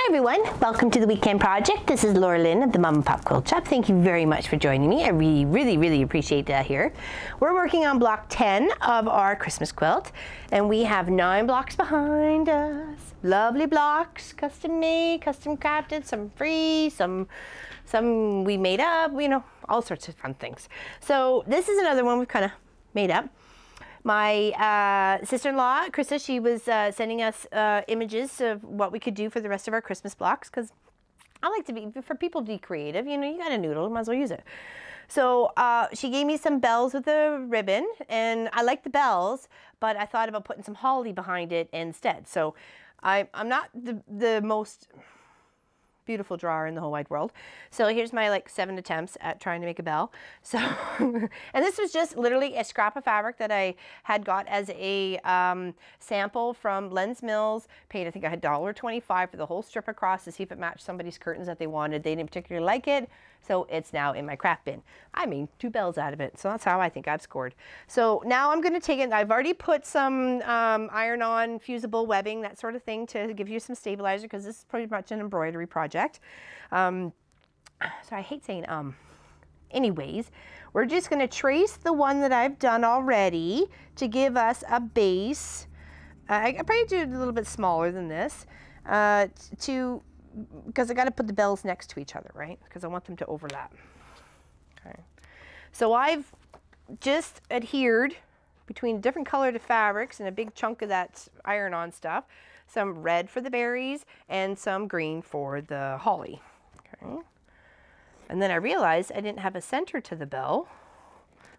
everyone, welcome to the weekend project. This is Laura Lynn of the Mom and Pop Quilt Shop. Thank you very much for joining me. I really appreciate that here. We're working on block 10 of our Christmas quilt, and we have 9 blocks behind us. Lovely blocks, custom made, custom crafted, some free, some we made up, you know, all sorts of fun things. So this is another one we've kind of made up. My sister-in-law, Krista, she was sending us images of what we could do for the rest of our Christmas blocks, because I like to be, for people to be creative, you know, you got a noodle, might as well use it. So she gave me some bells with a ribbon, and I like the bells, but I thought about putting some holly behind it instead. So I'm not the most beautiful drawer in the whole wide world. So here's my like 7 attempts at trying to make a bell. So, and this was just literally a scrap of fabric that I had got as a sample from Len's Mills. Paid, I think I had $1.25 for the whole strip across to see if it matched somebody's curtains that they wanted. They didn't particularly like it, so it's now in my craft bin. I made 2 bells out of it, so that's how I think I've scored. So now I'm going to take it. I've already put some iron-on fusible webbing, that sort of thing, to give you some stabilizer, because this is pretty much an embroidery project. So I hate saying anyways, we're just going to trace the one that I've done already to give us a base. I probably do it a little bit smaller than this because I got to put the bells next to each other, right? Because I want them to overlap. Okay. So I've just adhered between different colored fabrics and a big chunk of that iron-on stuff. Some red for the berries and some green for the holly. Okay. And then I realized I didn't have a center to the bell,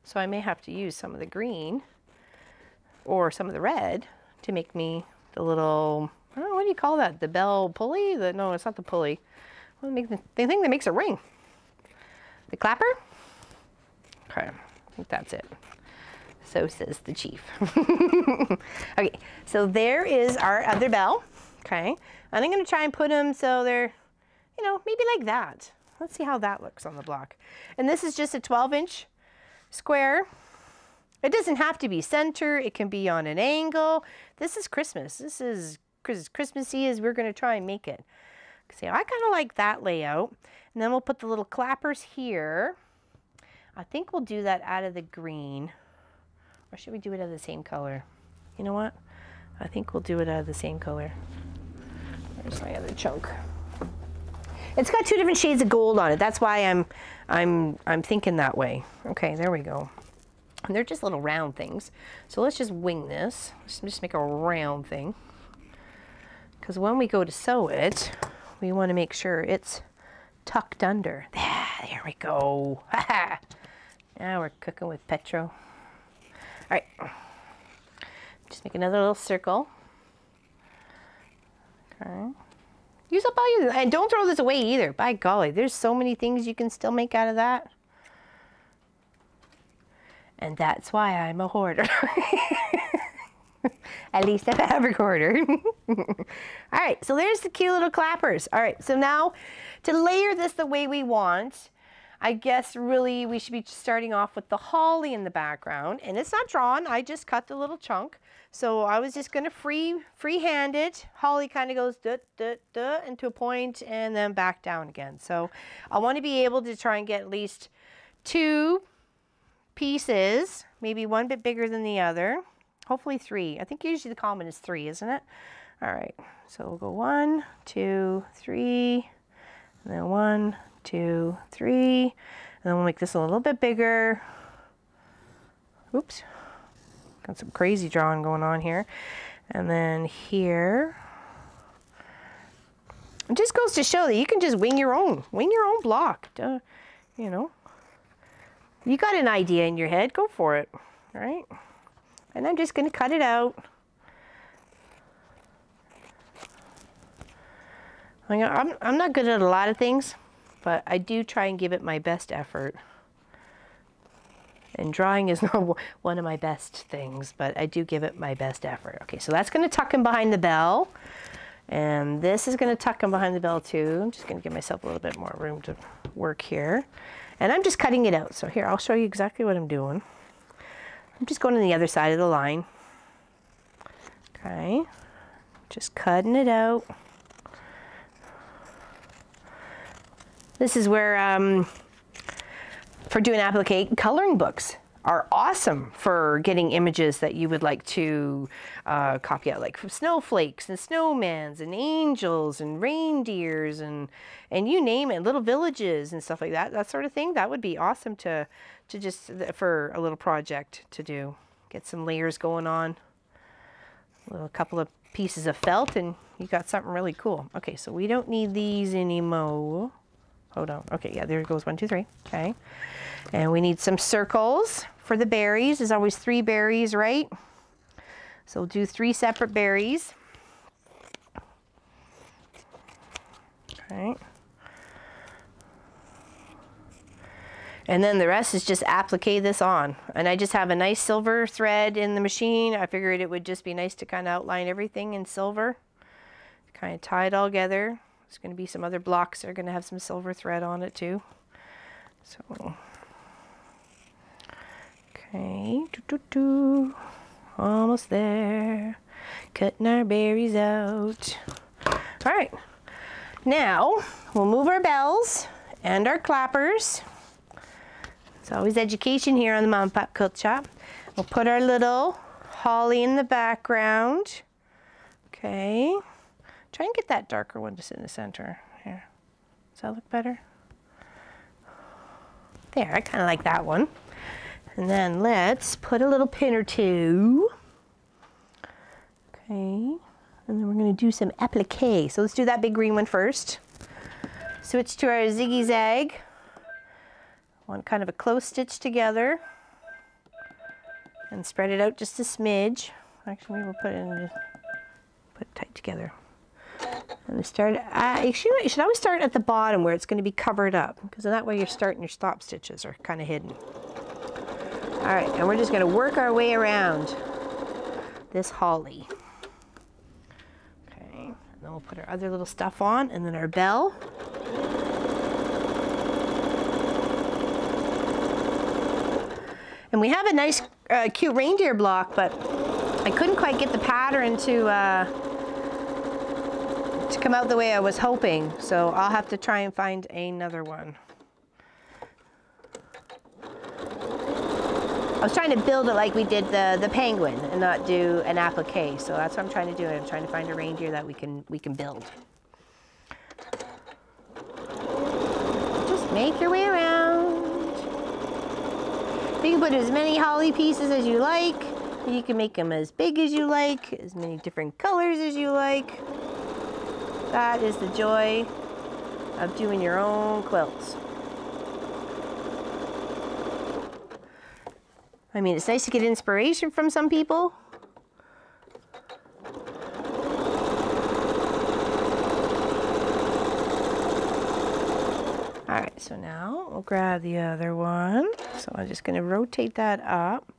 so I may have to use some of the green or some of the red to make me the little, I don't know, what do you call that? The bell pulley? No, it's not the pulley. What the thing that makes a ring? The clapper? Okay, I think that's it. So says the chief. Okay, so there is our other bell. Okay, and I'm going to try and put them so they're, you know, maybe like that. Let's see how that looks on the block. And this is just a 12-inch square. It doesn't have to be center. It can be on an angle. This is Christmas. This is Christmassy as we're going to try and make it. See, I kind of like that layout. And then we'll put the little clappers here. I think we'll do that out of the green. Or should we do it out of the same color? You know what? I think we'll do it out of the same color. Where's my other chunk? It's got 2 different shades of gold on it. That's why I'm thinking that way. Okay, there we go. And they're just little round things. So let's just wing this. Let's just make a round thing. Because when we go to sew it, we want to make sure it's tucked under. There we go. Now we're cooking with Petro. All right, just make another little circle. Okay. Use up all your, and don't throw this away either. By golly, there's so many things you can still make out of that. And that's why I'm a hoarder. At least a fabric hoarder. All right, so there's the cute little clappers. All right, so now to layer this the way we want, I guess really we should be starting off with the holly in the background, and it's not drawn. I just cut the little chunk. So I was just going to freehand it. Holly kind of goes into a point and then back down again. So I want to be able to try and get at least 2 pieces, maybe one bit bigger than the other. Hopefully 3. I think usually the common is 3, isn't it? All right. So we'll go 1, 2, 3, and then 1, 2, 3, and then we'll make this a little bit bigger. Oops, got some crazy drawing going on here. And then here, it just goes to show that you can just wing your own block. You know, you got an idea in your head, go for it, right? And I'm just going to cut it out. I'm not good at a lot of things, but I do try and give it my best effort. And drawing is not one of my best things, but I do give it my best effort. Okay, so that's going to tuck in behind the bell. And this is going to tuck in behind the bell too. I'm just going to give myself a little bit more room to work here. And I'm just cutting it out. So here, I'll show you exactly what I'm doing. I'm just going to the other side of the line. Okay, just cutting it out. This is where, for doing applique, coloring books are awesome for getting images that you would like to copy out, like snowflakes and snowmans and angels and reindeers and you name it, little villages and stuff like that, that sort of thing. That would be awesome to just, for a little project to do. Get some layers going on, a couple of pieces of felt, and you got something really cool. Okay, so we don't need these anymore. Hold on. Okay, yeah, there goes 1, 2, 3. Okay. And we need some circles for the berries. There's always 3 berries, right? So we'll do 3 separate berries. Okay. And then the rest is just applique this on. And I just have a nice silver thread in the machine. I figured it would just be nice to kind of outline everything in silver. Kind of tie it all together. There's going to be some other blocks that are going to have some silver thread on it too. So, okay, almost there. Cutting our berries out. All right, now we'll move our bells and our clappers. It's always education here on the Mom and Pop Quilt Shop. We'll put our little holly in the background. Okay. Try and get that darker one to sit in the center. Here. Does that look better? There, I kind of like that one. And then let's put a little pin or 2. Okay. And then we're going to do some applique. So let's do that big green one first. Switch to our ziggy zag. Want kind of a close stitch together. And spread it out just a smidge. Actually, we'll put it tight together. And start, you should always start at the bottom where it's going to be covered up, because that way your start and your stop stitches are kind of hidden. All right, and we're just going to work our way around this holly. Okay, and then we'll put our other little stuff on, and then our bell. And we have a nice, cute reindeer block, but I couldn't quite get the pattern to come out the way I was hoping, so I'll have to try and find another one. I was trying to build it like we did the penguin and not do an applique, so that's what I'm trying to do. I'm trying to find a reindeer that we can build. Just make your way around. You can put as many holly pieces as you like. You can make them as big as you like, as many different colors as you like. That is the joy of doing your own quilts. I mean, it's nice to get inspiration from some people. All right, so now we'll grab the other one. So I'm just going to rotate that up.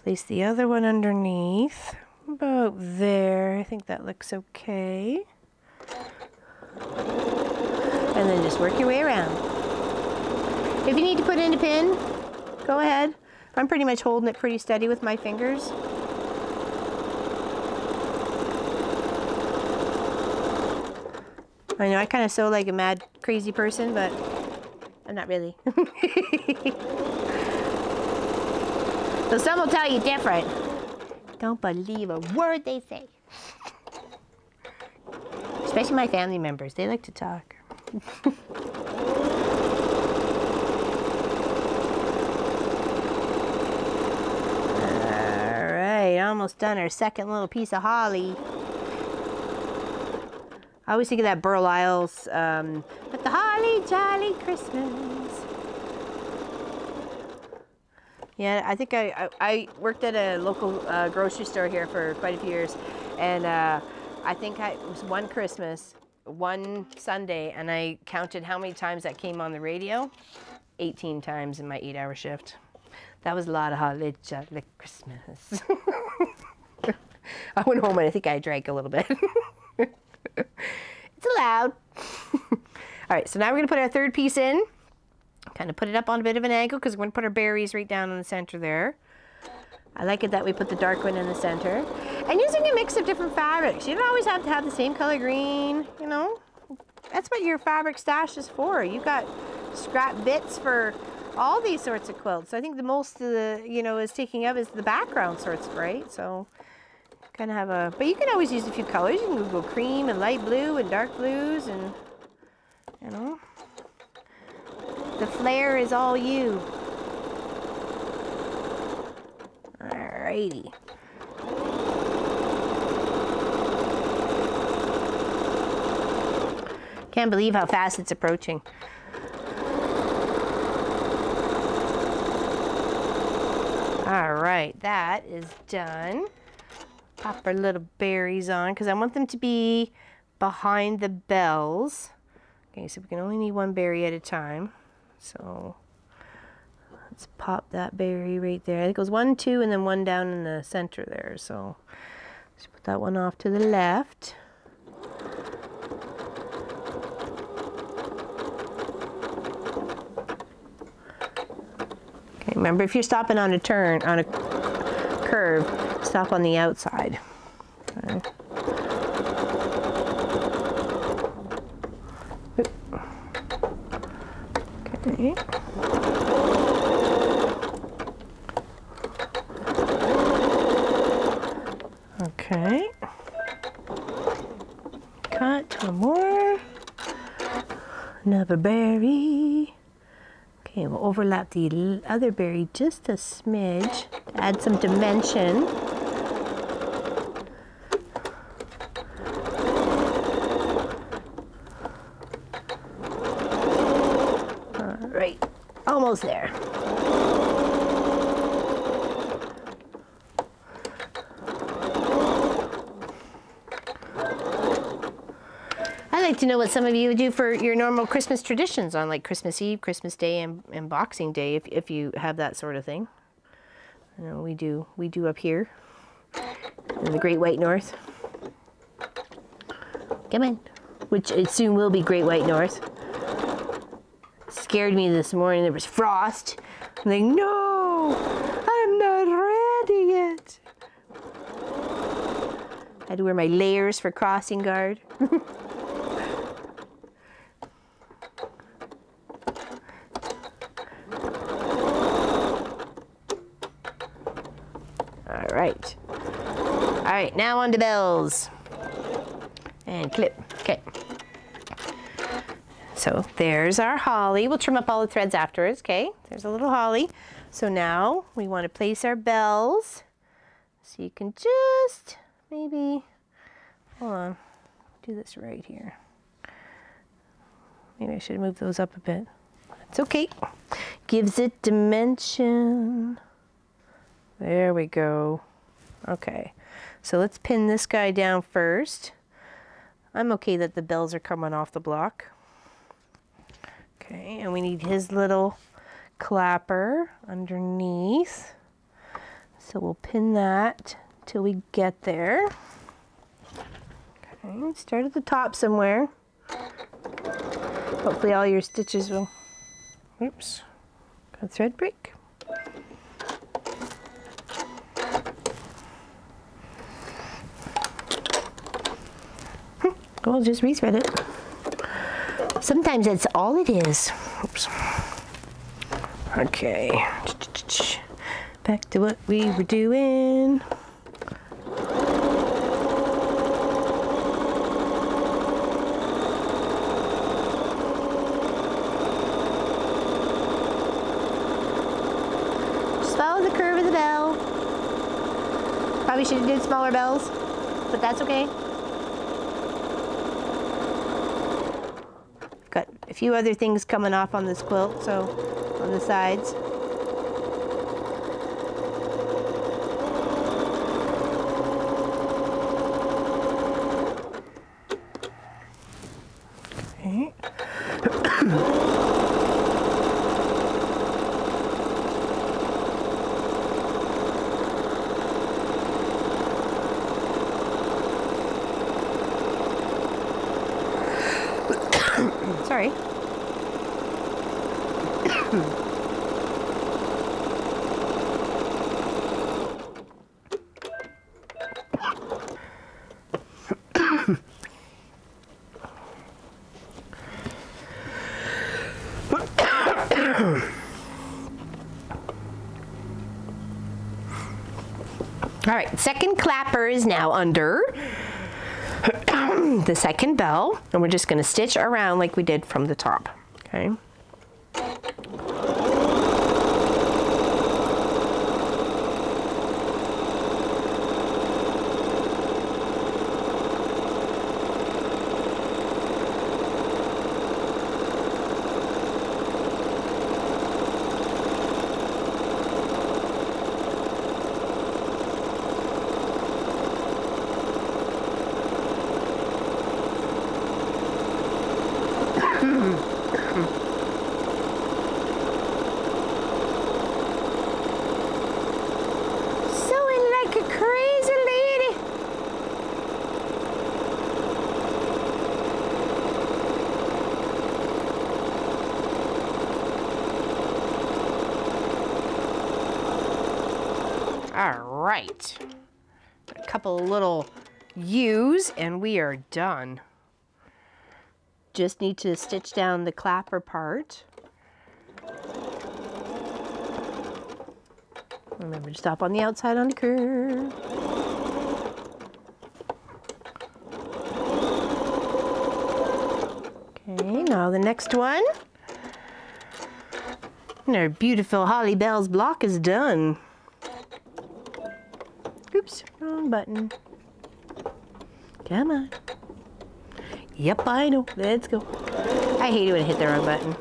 Place the other one underneath. About there. I think that looks okay. And then just work your way around. If you need to put in a pin, go ahead. I'm pretty much holding it pretty steady with my fingers. I know I kind of sew like a mad, crazy person, but I'm not really. So some will tell you different. Don't believe a word they say. Especially my family members, they like to talk. All right, almost done our second little piece of holly. I always think of that Burl Iles, with the holly jolly Christmas. Yeah, I think I worked at a local grocery store here for quite a few years, and I think it was one Christmas, one Sunday, and I counted how many times that came on the radio. 18 times in my 8-hour shift. That was a lot of holly jolly Christmas. I went home and I think I drank a little bit. It's allowed. All right, so now we're going to put our third piece in. Kind of put it up on a bit of an angle because we're going to put our berries right down in the center there. I like it that we put the dark one in the center. And using a mix of different fabrics. You don't always have to have the same color green, you know. That's what your fabric stash is for. You got scrap bits for all these sorts of quilts. I think the most of the, you know, is taking up is the background sorts, right? So kind of have a, but you can always use a few colors. You can go cream and light blue and dark blues, and you know, the flair is all you. Alrighty. Can't believe how fast it's approaching. All right, that is done. Pop our little berries on because I want them to be behind the bells. Okay, so we can only need one berry at a time. So let's pop that berry right there. It goes 1, 2, and then one down in the center there. So let's put that one off to the left. Okay, remember, if you're stopping on a turn, on a curve, stop on the outside. Okay. Okay. Okay. Cut one more. Another berry. Okay, we'll overlap the other berry just a smidge to add some dimension. All right, almost there. I'd like to know what some of you do for your normal Christmas traditions on like Christmas Eve, Christmas Day, and Boxing Day, if you have that sort of thing. I know we do up here in the Great White North. Come on, which it soon will be Great White North. Scared me this morning. There was frost. I'm like, no, I'm not ready yet. I had to wear my layers for crossing guard. All right, now on to bells. And clip, okay. So there's our holly. We'll trim up all the threads afterwards, okay? There's a little holly. So now we want to place our bells. So you can just maybe, hold on, do this right here. Maybe I should move those up a bit. It's okay. Gives it dimension. There we go. Okay, so let's pin this guy down first. I'm okay that the bells are coming off the block. Okay, and we need his little clapper underneath. So we'll pin that till we get there. Okay, start at the top somewhere. Hopefully all your stitches will, oops, got a thread break. We'll just rethread it. Sometimes that's all it is. Oops. Okay. Back to what we were doing. Just follow the curve of the bell. Probably should have did smaller bells, but that's okay. Got a few other things coming off on this quilt, so on the sides. Okay. Sorry. All right, second clapper is now under the second bell, and we're just going to stitch around like we did from the top, okay? All right, a couple of little U's and we are done. Just need to stitch down the clapper part. Remember to stop on the outside on the curve. Okay, now the next one. And our beautiful Holly Bells block is done. Oops, wrong button. Come on. Yep, I know. Let's go. I hate it when I hit the wrong button.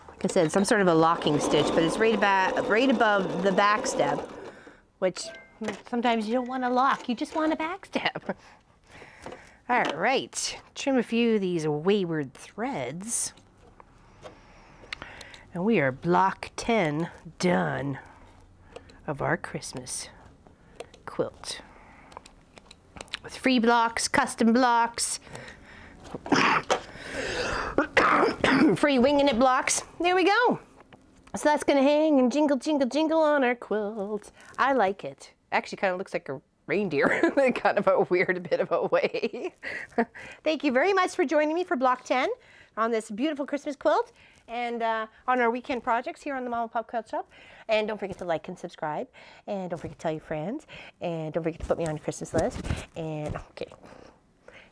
Like I said, some sort of a locking stitch, but it's right above the back step, which sometimes you don't want to lock. You just want a back step. All right. Trim a few of these wayward threads. And we are block 10 done of our Christmas quilt. With free blocks, custom blocks, free winging it blocks. There we go. So that's gonna hang and jingle, jingle, jingle on our quilt. I like it. Actually kind of looks like a reindeer in kind of a weird bit of a way. Thank you very much for joining me for block 10 on this beautiful Christmas quilt and on our weekend projects here on the Mama Pop Quilt Shop. And don't forget to like and subscribe. And don't forget to tell your friends. And don't forget to put me on your Christmas list. And okay.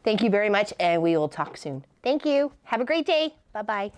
Thank you very much, and we will talk soon. Thank you. Have a great day. Bye-bye.